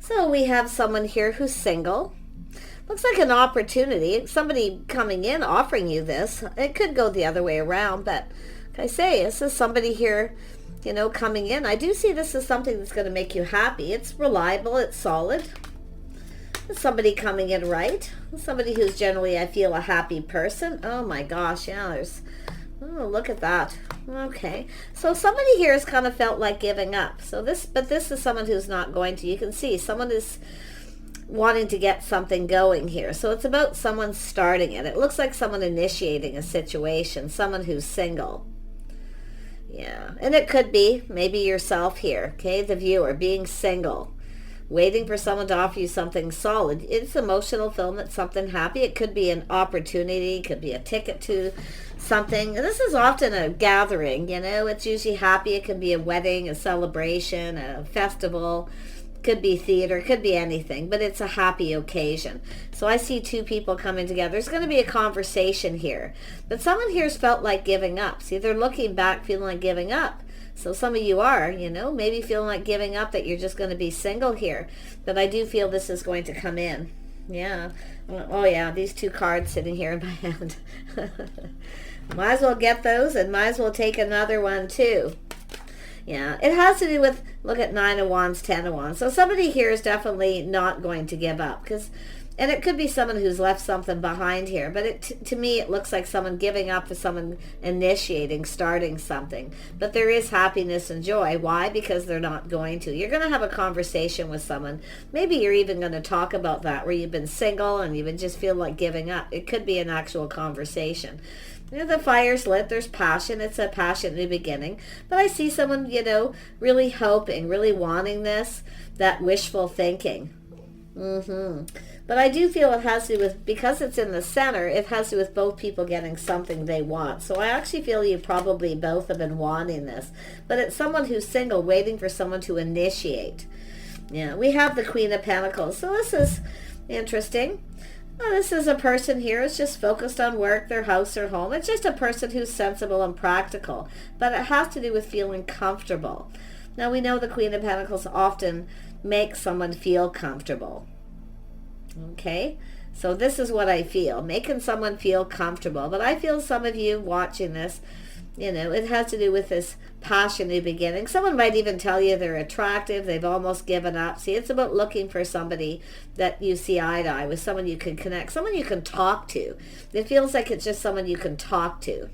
So we have someone here who's single. Looks like an opportunity. Somebody coming in offering you this. It could go the other way around, but like I say, this is somebody here, coming in. I do see this as something that's going to make you happy. It's reliable. It's solid. It's somebody coming in right. Somebody who's generally, I feel, a happy person. Oh my gosh, yeah, oh, look at that. Okay. So somebody here has kind of felt like giving up. But this is someone who's not going to. You can see someone is wanting to get something going here. So it's about someone starting it. It looks like someone initiating a situation, someone who's single. Yeah. And it could be maybe yourself here, okay, the viewer, being single, waiting for someone to offer you something solid. It's emotional fulfillment, something happy. It could be an opportunity, it could be a ticket to something. And this is often a gathering, it's usually happy. It can be a wedding, a celebration, a festival. Could be theater, could be anything, but it's a happy occasion. So I see two people coming together. There's going to be a conversation here, but someone here's felt like giving up. See, they're looking back, feeling like giving up. So some of you are, maybe feeling like giving up, that you're just going to be single here. But I do feel this is going to come in. Yeah. Oh yeah, these two cards sitting here in my hand. Might as well get those, and might as well take another one too. Yeah, it has to do with, look at 9 of Wands, 10 of Wands. So somebody here is definitely not going to give up. And it could be someone who's left something behind here. But to me, it looks like someone giving up for someone initiating, starting something. But there is happiness and joy. Why? Because they're not going to. You're going to have a conversation with someone. Maybe you're even going to talk about that, where you've been single and you just feel like giving up. It could be an actual conversation. The fire's lit, there's passion, it's a passion in the beginning. But I see someone, really hoping, really wanting this, that wishful thinking. But I do feel it has to do with, because it's in the center, it has to do with both people getting something they want. So I actually feel you probably both have been wanting this. But it's someone who's single, waiting for someone to initiate. Yeah, we have the Queen of Pentacles. So this is interesting. Well, this is a person here who's just focused on work, their house, their home. It's just a person who's sensible and practical. But it has to do with feeling comfortable. Now, we know the Queen of Pentacles often makes someone feel comfortable. Okay? So this is what I feel. Making someone feel comfortable. But I feel some of you watching this, it has to do with this passion in the beginning. Someone might even tell you they're attractive. They've almost given up. See, it's about looking for somebody that you see eye to eye with, someone you can connect, someone you can talk to. It feels like it's just someone you can talk to.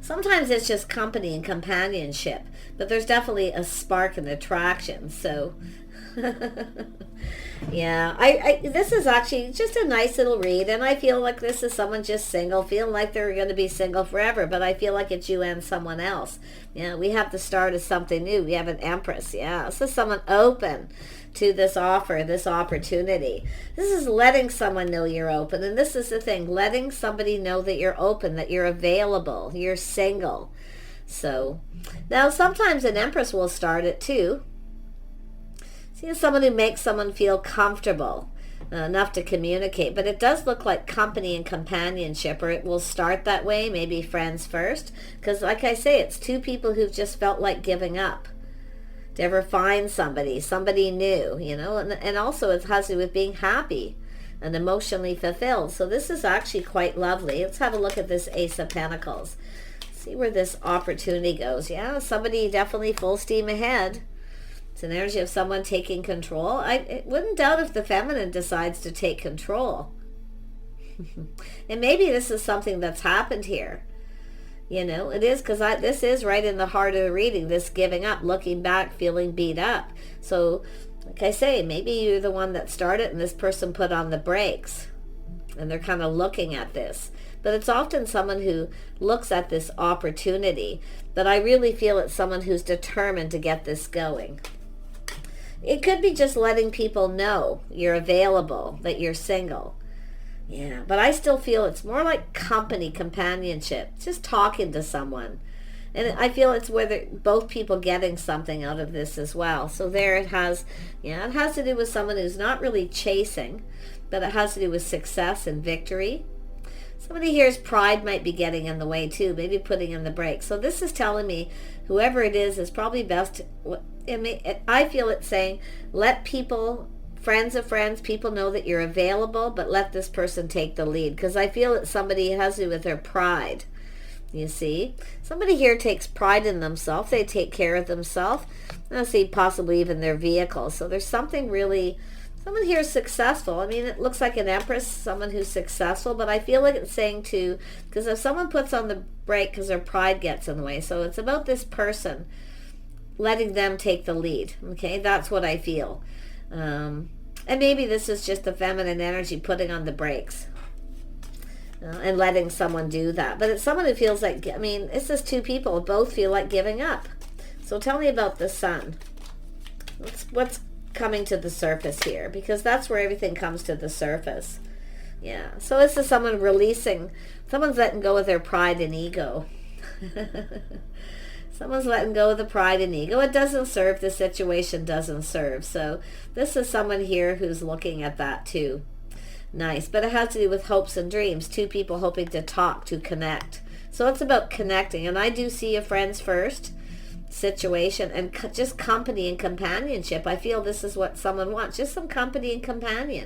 Sometimes it's just company and companionship, but there's definitely a spark and attraction. So yeah, this is actually just a nice little read, and I feel like this is someone just single, feeling like they're going to be single forever, but I feel like it's you and someone else. Yeah, we have the start of something new. We have an Empress. Yeah, this is someone open to this offer, this opportunity. This is letting someone know you're open, and this is the thing, letting somebody know that you're open, that you're available, you're single. So now sometimes an Empress will start it too. See, someone who makes someone feel comfortable enough to communicate. But it does look like company and companionship, or it will start that way, maybe friends first. Because like I say, it's two people who've just felt like giving up to ever find somebody new, and also it has to do with being happy and emotionally fulfilled. So this is actually quite lovely. Let's have a look at this Ace of Pentacles. See where this opportunity goes. Yeah, somebody definitely full steam ahead. It's an energy of someone taking control. I wouldn't doubt if the feminine decides to take control. And maybe this is something that's happened here. It is, because this is right in the heart of the reading, this giving up, looking back, feeling beat up. So, like I say, maybe you're the one that started and this person put on the brakes. And they're kind of looking at this. But it's often someone who looks at this opportunity. But I really feel it's someone who's determined to get this going. It could be just letting people know you're available, that you're single. Yeah, but I still feel it's more like company, companionship, just talking to someone. And I feel it's whether both people getting something out of this as well. So there it has, it has to do with someone who's not really chasing, but it has to do with success and victory. Somebody here's pride might be getting in the way too, maybe putting in the brakes. So this is telling me whoever it is probably best. I feel it's saying let people, friends of friends, people know that you're available, but let this person take the lead. Because I feel it's somebody has to do with their pride. You see, somebody here takes pride in themselves. They take care of themselves. I see possibly even their vehicle. So there's something really, someone here is successful. I mean, it looks like an empress, someone who's successful, but I feel like it's saying too, because if someone puts on the brake because their pride gets in the way, so it's about this person letting them take the lead. Okay, that's what I feel. And maybe this is just the feminine energy putting on the brakes. And letting someone do that. But it's someone who feels like, I mean, it's just two people, both feel like giving up. So tell me about the sun. What's coming to the surface here? Because that's where everything comes to the surface. Yeah. So this is someone releasing, someone's letting go of their pride and ego. Someone's letting go of the pride and ego. It doesn't serve, the situation doesn't serve. So this is someone here who's looking at that too. Nice, but it has to do with hopes and dreams. Two people hoping to talk, to connect. So it's about connecting. And I do see a friends first situation and just company and companionship. I feel this is what someone wants. Just some company and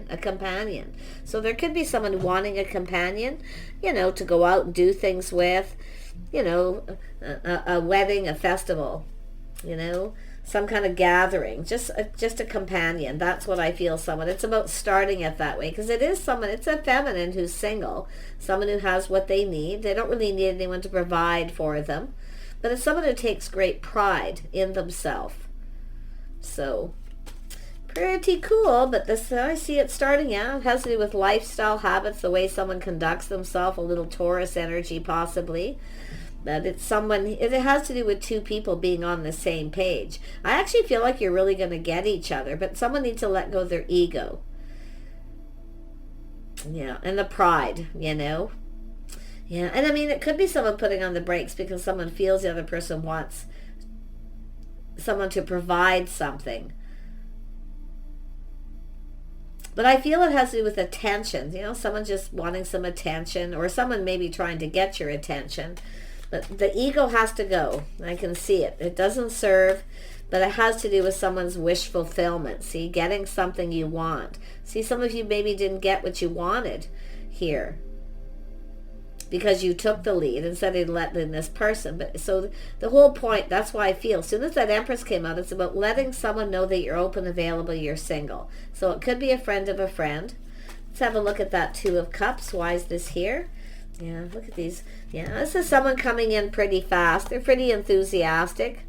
a companion. So there could be someone wanting a companion, to go out and do things with, a wedding, a festival, some kind of gathering, just a companion. That's what I feel someone. It's about starting it that way, because it is someone, it's a feminine who's single, someone who has what they need. They don't really need anyone to provide for them, but it's someone who takes great pride in themselves. So pretty cool. But this, I see it starting out. It has to do with lifestyle habits, the way someone conducts themselves, a little Taurus energy possibly. That it's someone, it has to do with two people being on the same page. I actually feel like you're really going to get each other, but someone needs to let go of their ego. Yeah, and the pride, Yeah, and I mean, it could be someone putting on the brakes because someone feels the other person wants someone to provide something. But I feel it has to do with attention, someone just wanting some attention, or someone maybe trying to get your attention. But the ego has to go. I can see it. It doesn't serve, but it has to do with someone's wish fulfillment. See, getting something you want. See, some of you maybe didn't get what you wanted here because you took the lead instead of letting this person. But so the whole point, that's why I feel, as soon as that Empress came out, it's about letting someone know that you're open, available, you're single. So it could be a friend of a friend. Let's have a look at that Two of Cups. Why is this here? Yeah, look at these. Yeah, this is someone coming in pretty fast. They're pretty enthusiastic.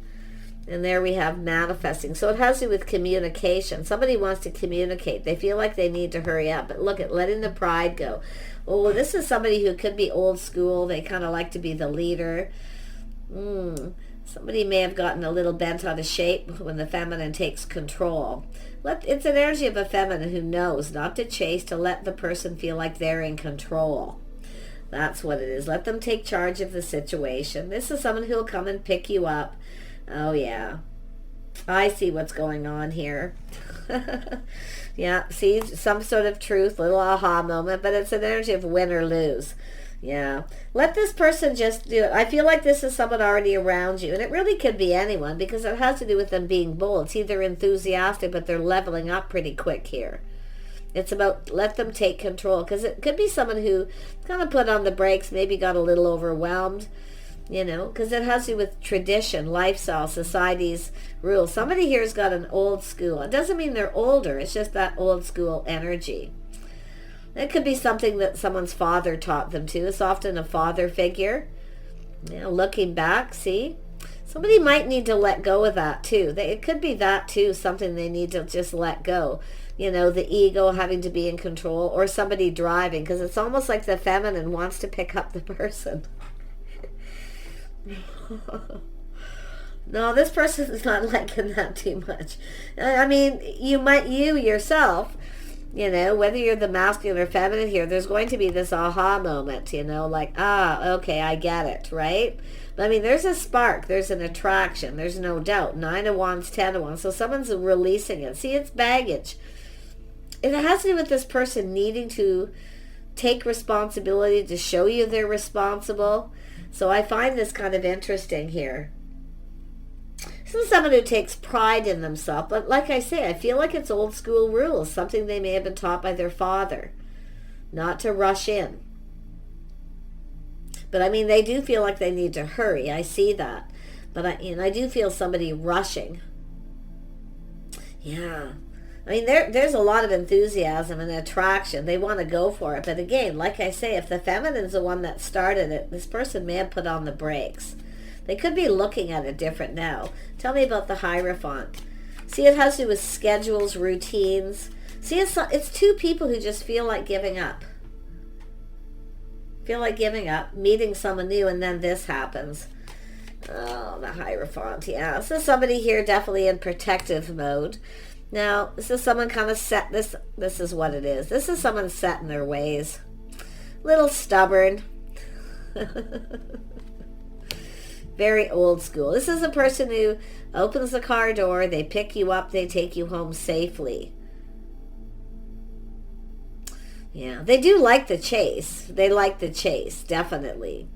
And there we have manifesting. So it has to do with communication. Somebody wants to communicate. They feel like they need to hurry up. But look at letting the pride go. Oh, this is somebody who could be old school. They kind of like to be the leader. Somebody may have gotten a little bent out of shape when the feminine takes control. It's an energy of a feminine who knows not to chase, to let the person feel like they're in control. That's what it is. Let them take charge of the situation. This is someone who will come and pick you up. Oh, yeah. I see what's going on here. Yeah, see, some sort of truth, little aha moment, but it's an energy of win or lose. Yeah. Let this person just do it. I feel like this is someone already around you, and it really could be anyone because it has to do with them being bold. See, they're enthusiastic, but they're leveling up pretty quick here. It's about let them take control, because it could be someone who kind of put on the brakes, maybe got a little overwhelmed, because it has to do with tradition, lifestyle, society's rules. Somebody here's got an old school. It doesn't mean they're older. It's just that old school energy. It could be something that someone's father taught them to. It's often a father figure. Looking back, see? Somebody might need to let go of that too. It could be that too, something they need to just let go. The ego having to be in control, or somebody driving, because it's almost like the feminine wants to pick up the person. No, this person is not liking that too much. I mean, you yourself, whether you're the masculine or feminine here, there's going to be this aha moment, like, okay, I get it, right? But I mean, there's a spark, there's an attraction, there's no doubt. 9 of Wands, 10 of Wands, so someone's releasing it. See, it's baggage. It has to do with this person needing to take responsibility, to show you they're responsible. So I find this kind of interesting here. This is someone who takes pride in themselves, but like I say, I feel like it's old school rules, something they may have been taught by their father, not to rush in. But I mean, they do feel like they need to hurry. I see that. But I do feel somebody rushing. Yeah. I mean, there's a lot of enthusiasm and attraction. They want to go for it. But again, like I say, if the feminine's the one that started it, this person may have put on the brakes. They could be looking at it different now. Tell me about the Hierophant. See, it has to do with schedules, routines. See, it's two people who just feel like giving up. Feel like giving up, meeting someone new, and then this happens. Oh, the Hierophant, yeah. So somebody here definitely in protective mode. Now, this is someone kind of set, this is what it is. This is someone set in their ways. Little stubborn. Very old school. This is a person who opens the car door, they pick you up, they take you home safely. Yeah, they do like the chase. They like the chase, definitely.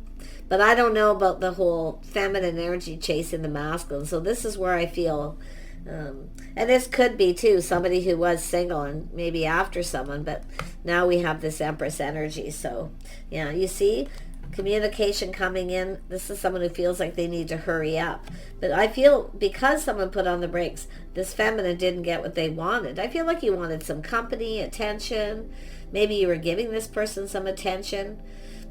But I don't know about the whole feminine energy chasing the masculine. So this is where I feel, and this could be too, somebody who was single and maybe after someone, but now we have this Empress energy. So yeah, you see, communication coming in. This is someone who feels like they need to hurry up. But I feel because someone put on the brakes, this feminine didn't get what they wanted. I feel like you wanted some company, attention. Maybe you were giving this person some attention.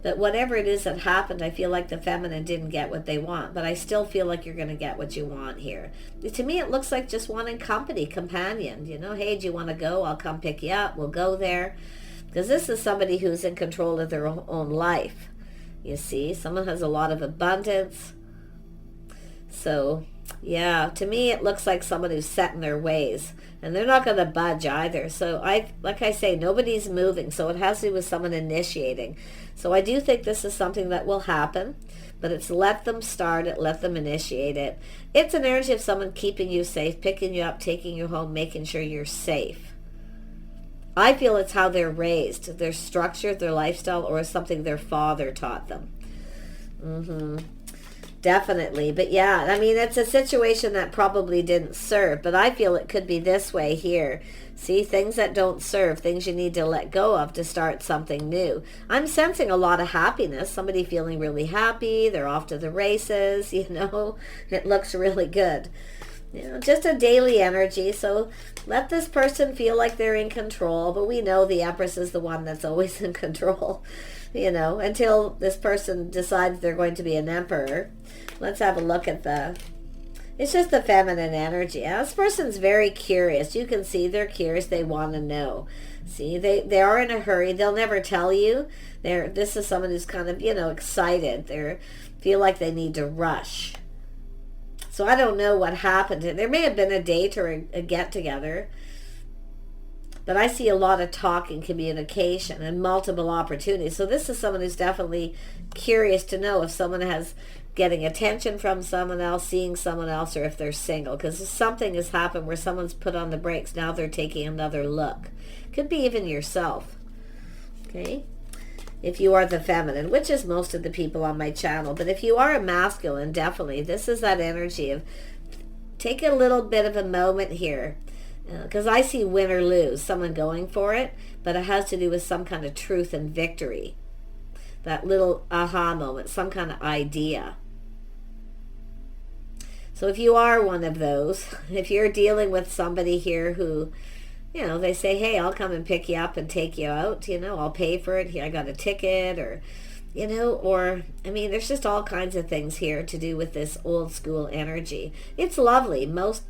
But whatever it is that happened, I feel like the feminine didn't get what they want. But I still feel like you're going to get what you want here. To me, it looks like just wanting company, companion. You know, hey, do you want to go? I'll come pick you up. We'll go there. Because this is somebody who's in control of their own life. You see, someone has a lot of abundance. So, yeah, to me, it looks like someone who's set in their ways. And they're not going to budge either. So, like I say, nobody's moving. So it has to do with someone initiating. So I do think this is something that will happen. But it's let them start it, let them initiate it. It's an energy of someone keeping you safe, picking you up, taking you home, making sure you're safe. I feel it's how they're raised, their structure, their lifestyle, or something their father taught them. Definitely. But yeah, I mean, it's a situation that probably didn't serve, but I feel it could be this way here. See, things that don't serve, things you need to let go of to start something new. I'm sensing a lot of happiness, somebody feeling really happy, they're off to the races, you know, it looks really good. You know, just a daily energy. So let this person feel like they're in control, but we know the Empress is the one that's always in control, you know, until this person decides they're going to be an emperor. Let's have a look at it's just the feminine energy. Now, this person's very curious. You can see they're curious. They want to know. See, they are in a hurry. They'll never tell you. This is someone who's kind of, you know, excited. They feel like they need to rush. So I don't know what happened. There may have been a date or a get-together. But I see a lot of talking, communication, and multiple opportunities. So this is someone who's definitely curious to know if someone has getting attention from someone else, seeing someone else, or if they're single. Because something has happened where someone's put on the brakes. Now they're taking another look. Could be even yourself. Okay? If you are the feminine, which is most of the people on my channel. But if you are a masculine, definitely, this is that energy of take a little bit of a moment here. Because I see win or lose, someone going for it, but it has to do with some kind of truth and victory. That little aha moment, some kind of idea. So if you are one of those, if you're dealing with somebody here who, you know, they say, hey, I'll come and pick you up and take you out, you know, I'll pay for it, here, I got a ticket, or, you know, or, I mean, there's just all kinds of things here to do with this old school energy. It's lovely. Most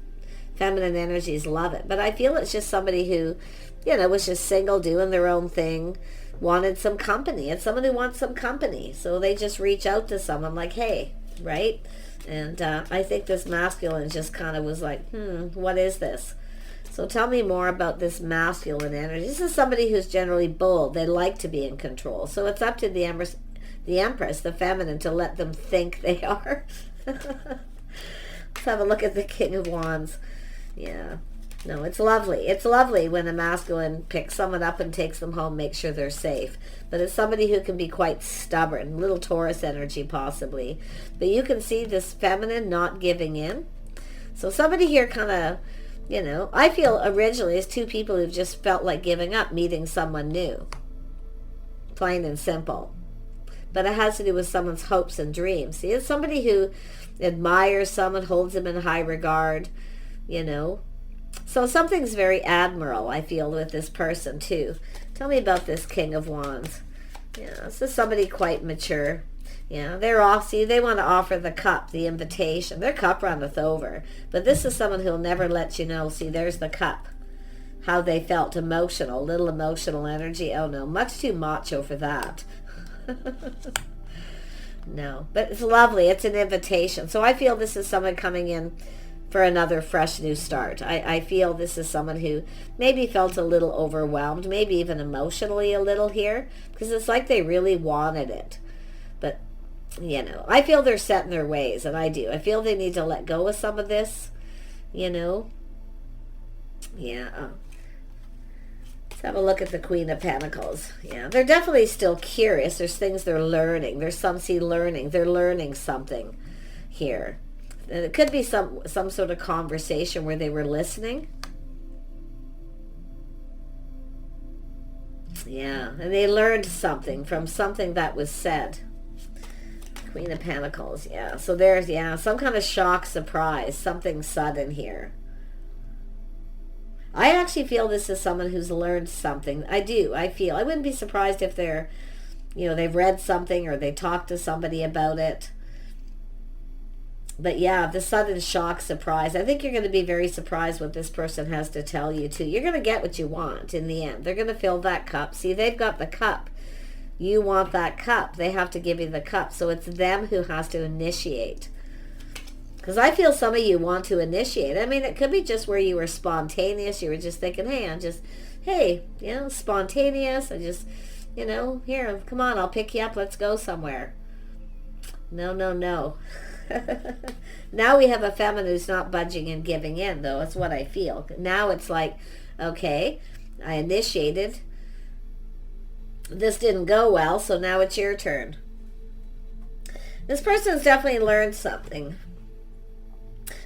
feminine energies love it, but I feel it's just somebody who, you know, was just single, doing their own thing, wanted some company. It's someone who wants some company, so they just reach out to someone like, hey, right? And I think this masculine just kind of was like, what is this? So tell me more about this masculine energy. This is somebody who's generally bold. They like to be in control. So it's up to the Empress, the feminine, to let them think they are. Let's have a look at the King of Wands. Yeah. No, it's lovely. It's lovely when a masculine picks someone up and takes them home, makes sure they're safe. But it's somebody who can be quite stubborn, little Taurus energy possibly. But you can see this feminine not giving in. So somebody here kind of, I feel originally it's two people who've just felt like giving up, meeting someone new. Plain and simple. But it has to do with someone's hopes and dreams. See, it's somebody who admires someone, holds them in high regard, So something's very admirable, I feel, with this person too. Tell me about this King of Wands. Yeah, this is somebody quite mature. Yeah, they're off. See, they want to offer the cup, the invitation. Their cup runneth over. But this is someone who'll never let you know. See, there's the cup. How they felt emotional, little emotional energy. Oh no, much too macho for that. No, but it's lovely. It's an invitation. So I feel this is someone coming in for another fresh new start. I feel this is someone who maybe felt a little overwhelmed, maybe even emotionally a little here, because it's like they really wanted it. But, I feel they're set in their ways, and I do. I feel they need to let go of some of this, Yeah. Let's have a look at the Queen of Pentacles. Yeah, they're definitely still curious. There's things they're learning. There's some learning. They're learning something here. And it could be some sort of conversation where they were listening. Yeah, and they learned something from something that was said. Queen of Pentacles, yeah. So there's, some kind of shock, surprise, something sudden here. I actually feel this is someone who's learned something. I do. I feel. I wouldn't be surprised if they're, they've read something or they talked to somebody about it. But yeah, the sudden shock, surprise. I think you're going to be very surprised what this person has to tell you too. You're going to get what you want in the end. They're going to fill that cup. See, they've got the cup. You want that cup. They have to give you the cup. So it's them who has to initiate. Because I feel some of you want to initiate. I mean, it could be just where you were spontaneous. You were just thinking, hey, spontaneous. I just, here, come on, I'll pick you up. Let's go somewhere. No. Now we have a feminine who's not budging and giving in, though. That's what I feel. Now it's like, okay, I initiated. This didn't go well, so now it's your turn. This person's definitely learned something.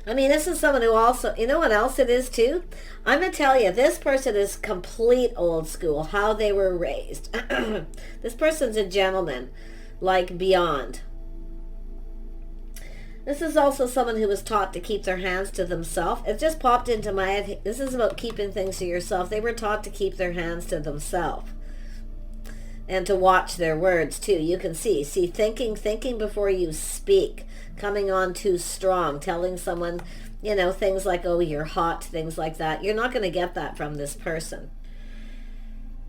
I mean, this is someone who also, you know what else it is too? I'm going to tell you, this person is complete old school, how they were raised. This person's a gentleman, like beyond. This is also someone who was taught to keep their hands to themselves. It just popped into my head. This is about keeping things to yourself. They were taught to keep their hands to themselves. And to watch their words too. You can see thinking before you speak. Coming on too strong, telling someone, things like, oh, you're hot, things like that. You're not going to get that from this person.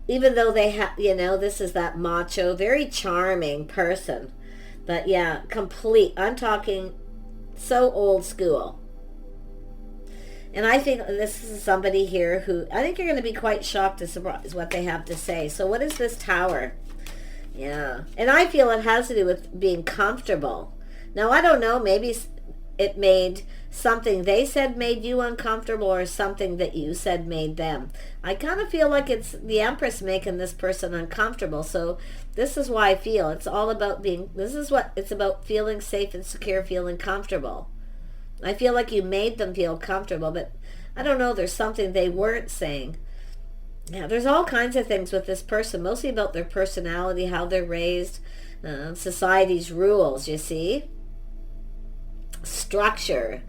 Even though they have, this is that macho, very charming person. But yeah, I'm talking so old school. And I think this is somebody here who, I think you're going to be quite shocked to surprise what they have to say. So what is this Tower? Yeah. And I feel it has to do with being comfortable. Now, I don't know, maybe it made something they said made you uncomfortable or something that you said made them. I kind of feel like it's the Empress making this person uncomfortable. So this is why I feel it's all about this is what it's about, feeling safe and secure, feeling comfortable. I feel like you made them feel comfortable, but I don't know, there's something they weren't saying. Yeah, there's all kinds of things with this person, mostly about their personality, how they're raised, society's rules, you see. Structure.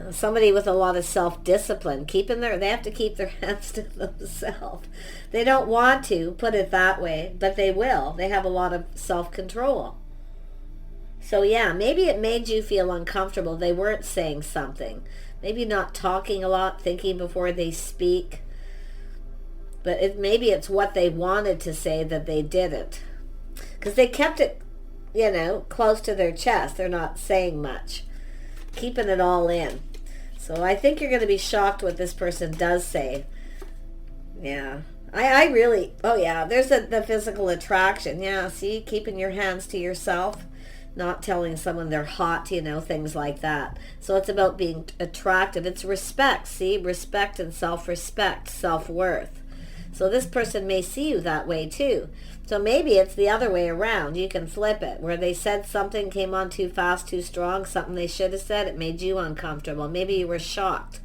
Somebody with a lot of self-discipline, they have to keep their hands to themselves. They don't want to, put it that way, but they will. They have a lot of self-control. So yeah, maybe it made you feel uncomfortable. They weren't saying something. Maybe not talking a lot, thinking before they speak. But maybe it's what they wanted to say that they didn't. Because they kept it, close to their chest. They're not saying much. Keeping it all in. So I think you're going to be shocked what this person does say. Yeah. I really, oh yeah, there's the physical attraction. Yeah, see, keeping your hands to yourself. not telling someone they're hot, things like that. So it's about being attractive. It's respect, see? Respect and self-respect, self-worth. So this person may see you that way too. So maybe it's the other way around. You can flip it, where they said something, came on too fast, too strong, something they should have said, it made you uncomfortable. Maybe you were shocked.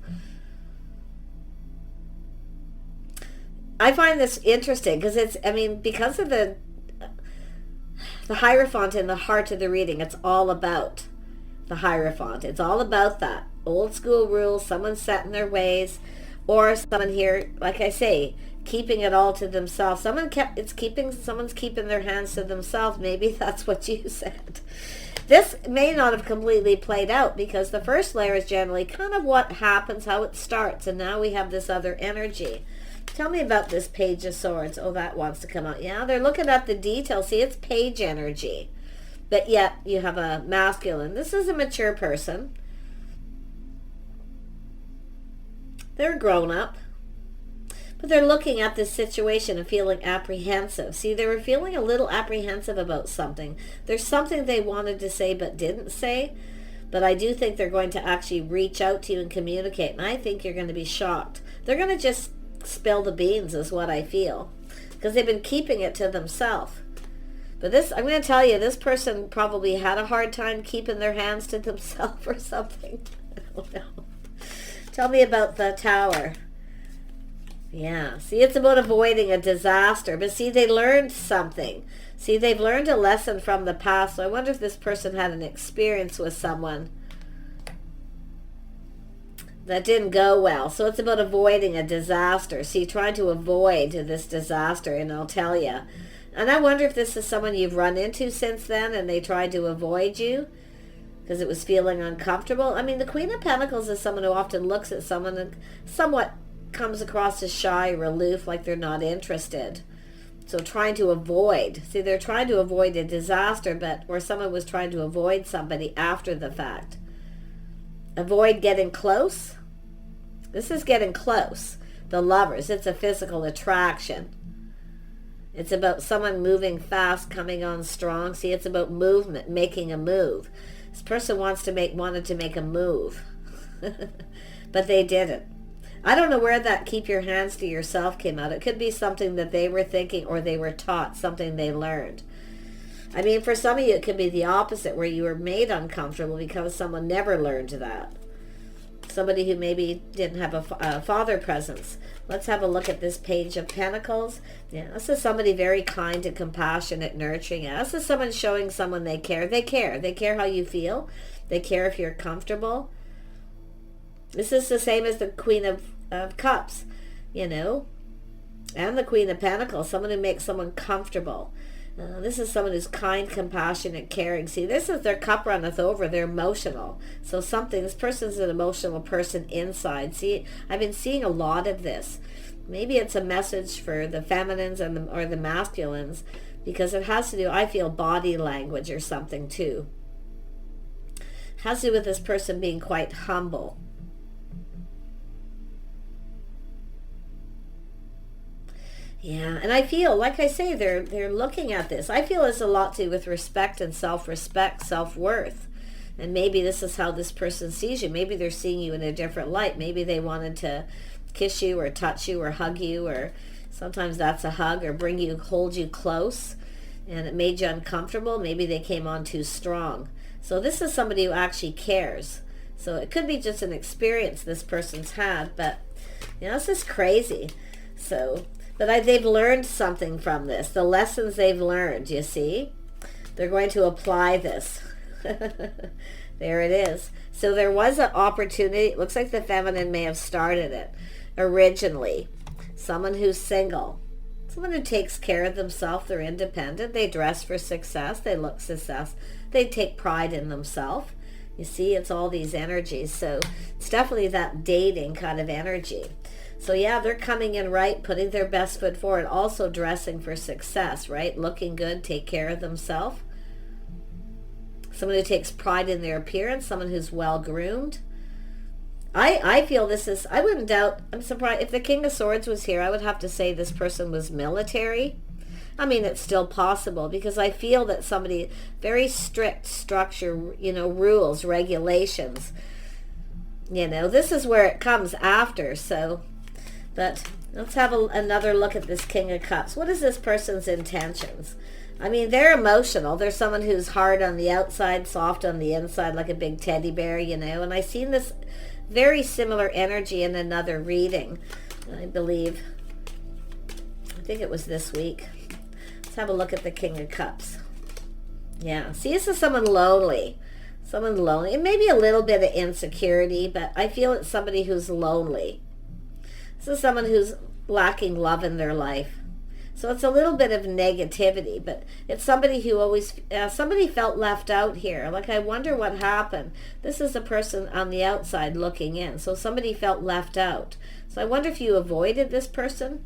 I find this interesting because because of the Hierophant in the heart of the reading, it's all about the Hierophant. It's all about that. Old school rules, someone set in their ways, or someone here, like I say, keeping it all to themselves. Someone's keeping their hands to themselves. Maybe that's what you said. This may not have completely played out because the first layer is generally kind of what happens, how it starts, and now we have this other energy. Tell me about this Page of Swords. Oh, that wants to come out. Yeah, they're looking at the details. See, it's page energy. But yet, you have a masculine. This is a mature person. They're grown up. But they're looking at this situation and feeling apprehensive. See, they were feeling a little apprehensive about something. There's something they wanted to say but didn't say. But I do think they're going to actually reach out to you and communicate. And I think you're going to be shocked. They're going to just spill the beans is what I feel, because they've been keeping it to themselves. But this, I'm going to tell you, this person probably had a hard time keeping their hands to themselves or something. I don't know. Tell me about the Tower. Yeah, see, it's about avoiding a disaster, but see, they learned something. See, they've learned a lesson from the past. So I wonder if this person had an experience with someone that didn't go well. So it's about avoiding a disaster. See, trying to avoid this disaster, and I'll tell you. And I wonder if this is someone you've run into since then and they tried to avoid you because it was feeling uncomfortable. I mean, the Queen of Pentacles is someone who often looks at someone and somewhat comes across as shy or aloof, like they're not interested. So trying to avoid. See, they're trying to avoid a disaster, or someone was trying to avoid somebody after the fact. Avoid getting close. This is getting close. The Lovers, it's a physical attraction. It's about someone moving fast, coming on strong. See, it's about movement, making a move. This person wanted to make a move, but they didn't. I don't know where that keep your hands to yourself came out. It could be something that they were thinking or they were taught, something they learned. I mean, for some of you, it could be the opposite, where you were made uncomfortable because someone never learned that. Somebody who maybe didn't have a father presence. Let's have a look at this Page of Pentacles. Yeah, this is somebody very kind and compassionate, nurturing. Yeah, this is someone showing someone they care. They care. They care how you feel. They care if you're comfortable. This is the same as the Queen of Cups, and the Queen of Pentacles. Someone who makes someone comfortable. This is someone who's kind, compassionate, caring. See, this is their cup runneth over. They're emotional. So this person's an emotional person inside. See, I've been seeing a lot of this. Maybe it's a message for the feminines or the masculines, because it has to do, I feel, body language or something too. It has to do with this person being quite humble. Yeah, and I feel, like I say, they're looking at this. I feel it's a lot to do with respect and self-respect, self-worth. And maybe this is how this person sees you. Maybe they're seeing you in a different light. Maybe they wanted to kiss you or touch you or hug you, or sometimes that's a hug, or hold you close, and it made you uncomfortable. Maybe they came on too strong. So this is somebody who actually cares. So it could be just an experience this person's had, but this is crazy. But they've learned something from this. The lessons they've learned, you see? They're going to apply this. There it is. So there was an opportunity. It looks like the feminine may have started it originally. Someone who's single. Someone who takes care of themselves. They're independent. They dress for success. They look success. They take pride in themselves. You see, it's all these energies. So it's definitely that dating kind of energy. So yeah, they're coming in right, putting their best foot forward, also dressing for success, right? Looking good, take care of themselves. Someone who takes pride in their appearance, someone who's well-groomed. I feel this is, I wouldn't doubt, I'm surprised, if the King of Swords was here, I would have to say this person was military. I mean, it's still possible, because I feel that somebody, very strict structure, rules, regulations, this is where it comes after. So, but let's have another look at this King of Cups. What is this person's intentions? I mean, they're emotional. They're someone who's hard on the outside, soft on the inside, like a big teddy bear, and I've seen this very similar energy in another reading, I believe. I think it was this week. Let's have a look at the King of Cups. Yeah, see, this is someone lonely. Someone lonely. It may be a little bit of insecurity, but I feel it's somebody who's lonely. This is someone who's lacking love in their life. So it's a little bit of negativity, but it's somebody who always, somebody felt left out here. Like, I wonder what happened. This is a person on the outside looking in. So somebody felt left out. So I wonder if you avoided this person,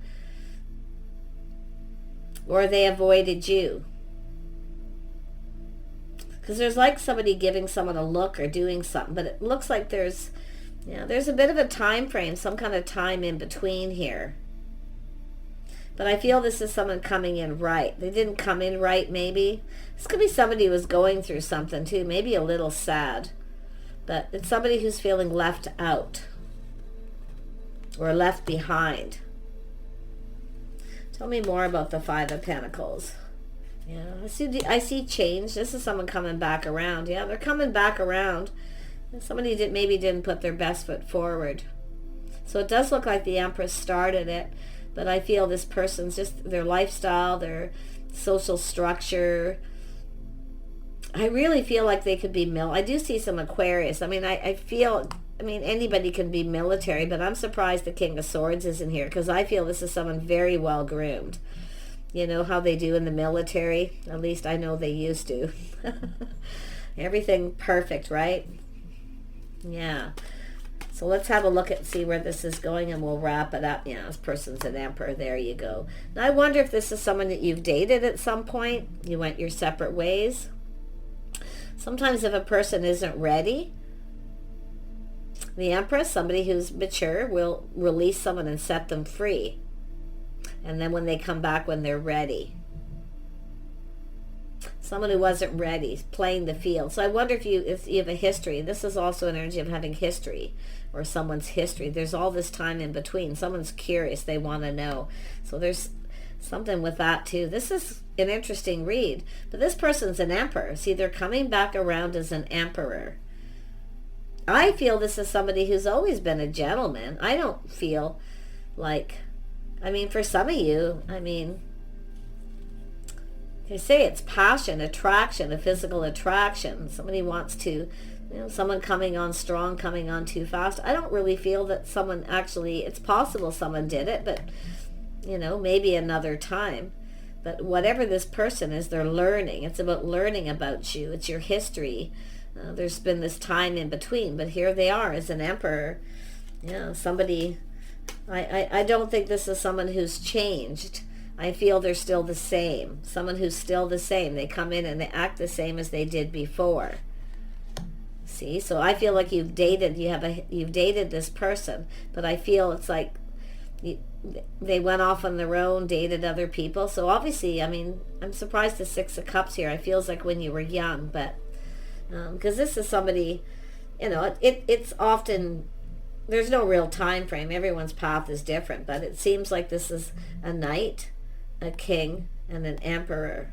or they avoided you. Because there's like somebody giving someone a look or doing something, but it looks like there's a bit of a time frame, some kind of time in between here. But I feel this is someone coming in right. They didn't come in right, maybe. This could be somebody who was going through something too, maybe a little sad. But it's somebody who's feeling left out or left behind. Tell me more about the Five of Pentacles. Yeah, I see change. This is someone coming back around. Yeah, they're coming back around. Somebody maybe didn't put their best foot forward. So it does look like the Empress started it, but I feel this person's just their lifestyle, their social structure. I really feel like they could be I do see some Aquarius. I mean, I feel anybody can be military, but I'm surprised the King of Swords isn't here, because I feel this is someone very well groomed. You know how they do in the military? At least I know they used to. Everything perfect, right? Yeah. So let's have a look at, see where this is going, and we'll wrap it up. Yeah, this person's an Emperor. There you go. Now I wonder if this is someone that you've dated at some point. You went your separate ways. Sometimes if a person isn't ready, the Empress, somebody who's mature, will release someone and set them free. And then when they come back, when they're ready. Someone who wasn't ready, playing the field. So I wonder if you have a history. This is also an energy of having history, or someone's history. There's all this time in between. Someone's curious. They want to know. So there's something with that too. This is an interesting read. But this person's an Emperor. See, they're coming back around as an Emperor. I feel this is somebody who's always been a gentleman. I don't feel like... for some of you, they say it's passion, attraction, a physical attraction. Somebody wants to, someone coming on strong, coming on too fast. I don't really feel that someone actually, it's possible someone did it, but, maybe another time. But whatever this person is, they're learning. It's about learning about you. It's your history. There's been this time in between, but here they are as an Emperor. Somebody... I don't think this is someone who's changed. I feel they're still the same. Someone who's still the same. They come in and they act the same as they did before. See, so I feel like you've dated this person, but I feel it's like they went off on their own, dated other people. So obviously, I'm surprised the Six of Cups here. I feels like when you were young, but because this is somebody, it's often. There's no real time frame. Everyone's path is different, but it seems like this is a knight, a king, and an emperor.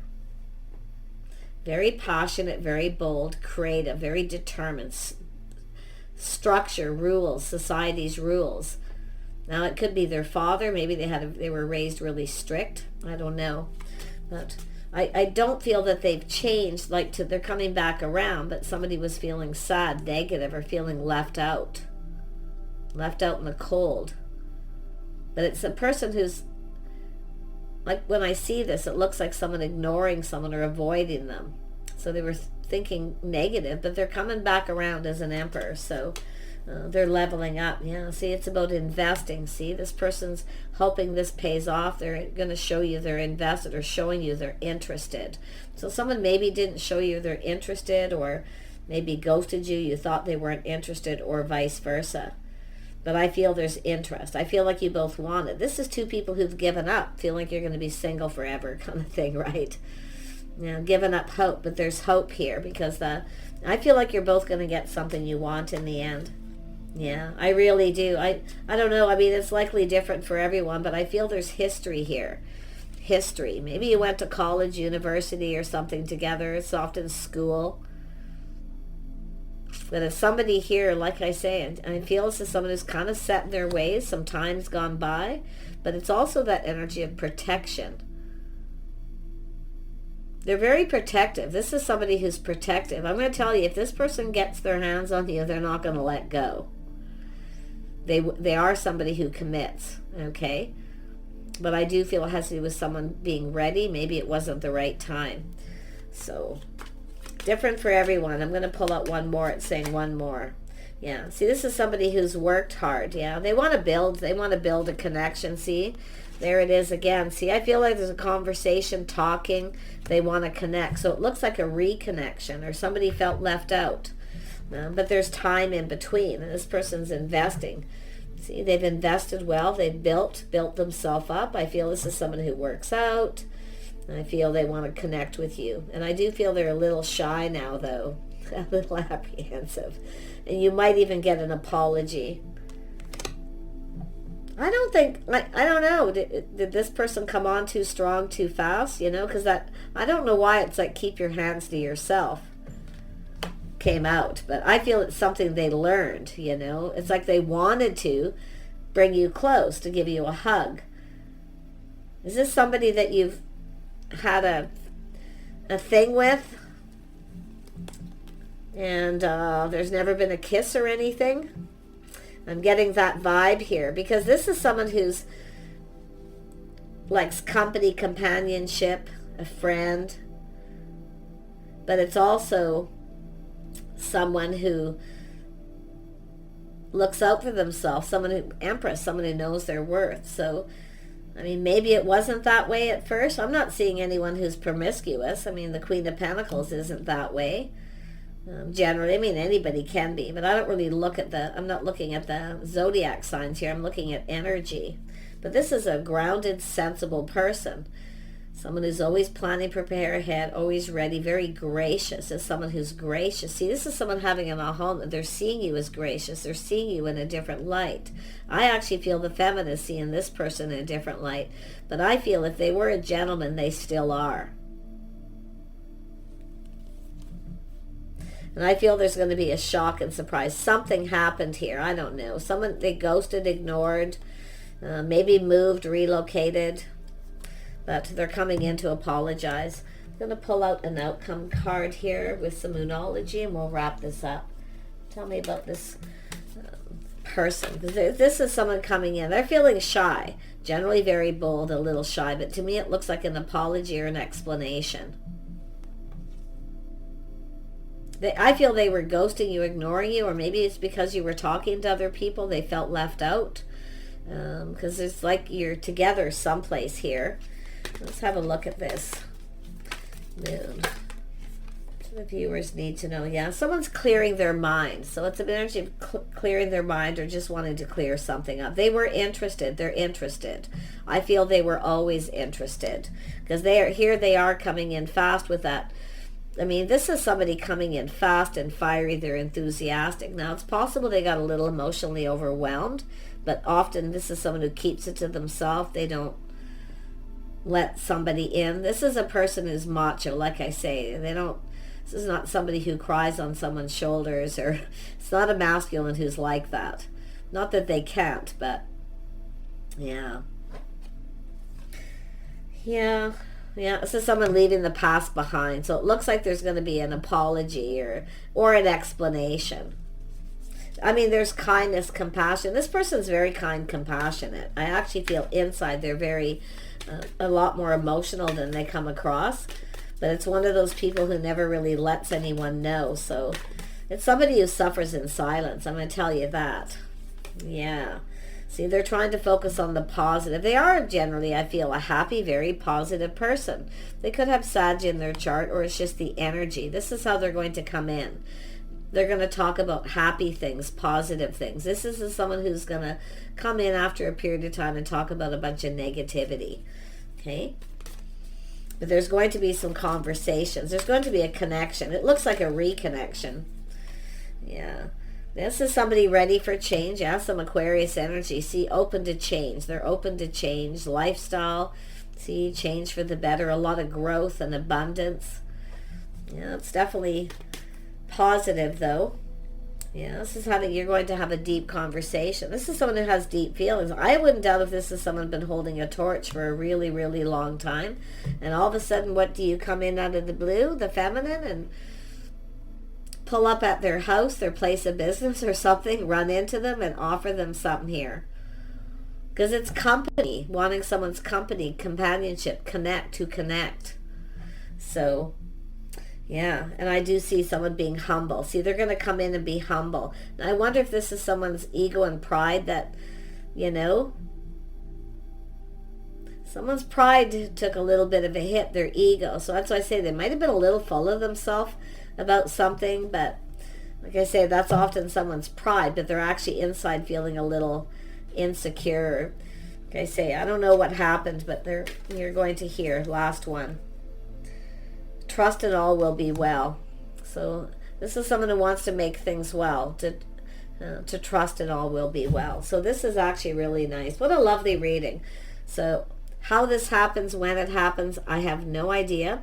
Very passionate, very bold, creative, very determined. Structure, rules, society's rules. Now it could be their father. Maybe they were raised really strict. I don't know. But I don't feel that they've changed, they're coming back around, but somebody was feeling sad, negative, or feeling left out in the cold. But it's a person who's, like, when I see this, it looks like someone ignoring someone or avoiding them. So they were thinking negative, but they're coming back around as an Emperor. So they're leveling up. See, it's about investing. See, this person's hoping this pays off. They're going to show you they're invested, or showing you they're interested. So someone maybe didn't show you they're interested, or maybe ghosted you. You thought they weren't interested, or vice versa. But I feel there's interest. I feel like you both want it. This is two people who've given up, feel like you're going to be single forever kind of thing, right? You know, giving up hope, but there's hope here because I feel like you're both going to get something you want in the end. Yeah, I really do. I don't know. I mean, it's likely different for everyone, but I feel there's history here. History. Maybe you went to college, university, or something together. It's often school. But if somebody here, like I say, I feel this is someone who's kind of set in their ways, some time's gone by, but it's also that energy of protection. They're very protective. This is somebody who's protective. I'm going to tell you, if this person gets their hands on you, they're not going to let go. They are somebody who commits, okay? But I do feel it has to do with someone being ready. Maybe it wasn't the right time. So, different for everyone. I'm going to pull out one more. It's saying one more. Yeah. See, this is somebody who's worked hard. Yeah. They want to build. They want to build a connection. See, there it is again. See, I feel like there's a conversation, talking. They want to connect. So it looks like a reconnection, or somebody felt left out. But there's time in between, and this person's investing. See, they've invested well. They've built themselves up. I feel this is someone who works out. I feel they want to connect with you. And I do feel they're a little shy now, though. A little apprehensive. And you might even get an apology. I don't think, I don't know. Did this person come on too strong, too fast? You know, because I don't know why it's like keep your hands to yourself came out. But I feel it's something they learned, you know. It's like they wanted to bring you close, to give you a hug. Is this somebody that you've had a thing with? And there's never been a kiss or anything? I'm getting that vibe here because this is someone who's likes company, companionship, a friend. But it's also someone who looks out for themselves, someone who, Empress, someone who knows their worth. So, I mean, maybe it wasn't that way at first. I'm not seeing anyone who's promiscuous. I mean, the Queen of Pentacles isn't that way. Generally, I mean, anybody can be, but I don't really look at I'm not looking at the zodiac signs here. I'm looking at energy. But this is a grounded, sensible person. Someone who's always planning, prepare ahead, always ready, very gracious. Is someone who's gracious. See, this is someone having an aha. They're seeing you as gracious. They're seeing you in a different light. I actually feel the feminine is seeing this person in a different light. But I feel if they were a gentleman, they still are. And I feel there's going to be a shock and surprise. Something happened here. I don't know. Someone they ghosted, ignored, maybe moved, relocated. But they're coming in to apologize. I'm going to pull out an outcome card here with some Moonology, and we'll wrap this up. Tell me about this person. This is someone coming in. They're feeling shy. Generally very bold, a little shy. But to me it looks like an apology or an explanation. I feel they were ghosting you, ignoring you, or maybe it's because you were talking to other people. They felt left out. Because it's like you're together someplace here. Let's have a look at this. Moon. What the viewers need to know. Yeah, someone's clearing their mind. So it's an energy of clearing their mind or just wanting to clear something up. They were interested. They're interested. I feel they were always interested. Because they are coming in fast with that. I mean, this is somebody coming in fast and fiery. They're enthusiastic. Now, it's possible they got a little emotionally overwhelmed, but often this is someone who keeps it to themselves. They don't let somebody in. This is a person who's macho, like I say. This is not somebody who cries on someone's shoulders, or it's not a masculine who's like that. Not that they can't, but yeah. Yeah. Yeah, this is someone leaving the past behind. So it looks like there's going to be an apology or an explanation. I mean, there's kindness, compassion. This person's very kind, compassionate. I actually feel inside they're very, a lot more emotional than they come across. But it's one of those people who never really lets anyone know. So it's somebody who suffers in silence. I'm going to tell you that. Yeah. See, they're trying to focus on the positive. They are generally, I feel, a happy, very positive person. They could have Sag in their chart, or it's just the energy. This is how they're going to come in. They're going to talk about happy things, positive things. This is someone who's going to come in after a period of time and talk about a bunch of negativity. Okay? But there's going to be some conversations. There's going to be a connection. It looks like a reconnection. Yeah. This is somebody ready for change. Yeah, some Aquarius energy. See, open to change. They're open to change. Lifestyle. See, change for the better. A lot of growth and abundance. Yeah, it's definitely positive, though. Yeah, this is how you're going to have a deep conversation. This is someone who has deep feelings. I wouldn't doubt if this is someone been holding a torch for a really, really long time. And all of a sudden, what do you come in out of the blue, the feminine, and pull up at their house, their place of business or something, run into them and offer them something here? Because it's company, wanting someone's company, companionship, to connect. So, yeah, and I do see someone being humble. See, they're going to come in and be humble. Now, I wonder if this is someone's ego and pride that, you know, someone's pride took a little bit of a hit, their ego. So that's why I say they might have been a little full of themselves about something, but like I say, that's often someone's pride, but they're actually inside feeling a little insecure. Like I say, I don't know what happened, but you're going to hear. Last one. Trust and all will be well. So this is someone who wants to make things well, to trust and all will be well. So this is actually really nice. What a lovely reading. So how this happens, when it happens, I have no idea.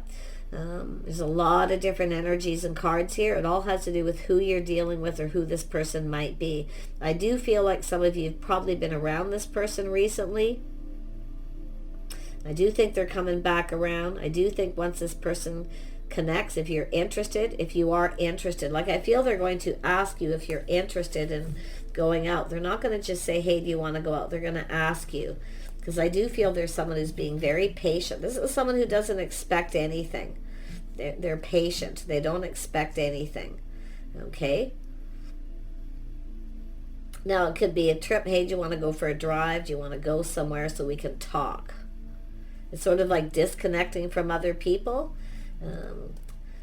There's a lot of different energies and cards here. It all has to do with who you're dealing with or who this person might be. I do feel like some of you have probably been around this person recently. I do think they're coming back around. I do think once this person connects, if you're interested, if you are interested, like I feel they're going to ask you if you're interested in going out. They're not going to just say, hey, do you want to go out? They're going to ask you. Because I do feel there's someone who's being very patient. This is someone who doesn't expect anything. They're patient. They don't expect anything. Okay? Now, it could be a trip. Hey, do you want to go for a drive? Do you want to go somewhere so we can talk? It's sort of like disconnecting from other people.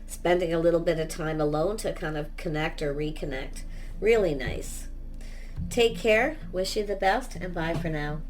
Spending a little bit of time alone to kind of connect or reconnect. Really nice. Take care. Wish you the best, and bye for now.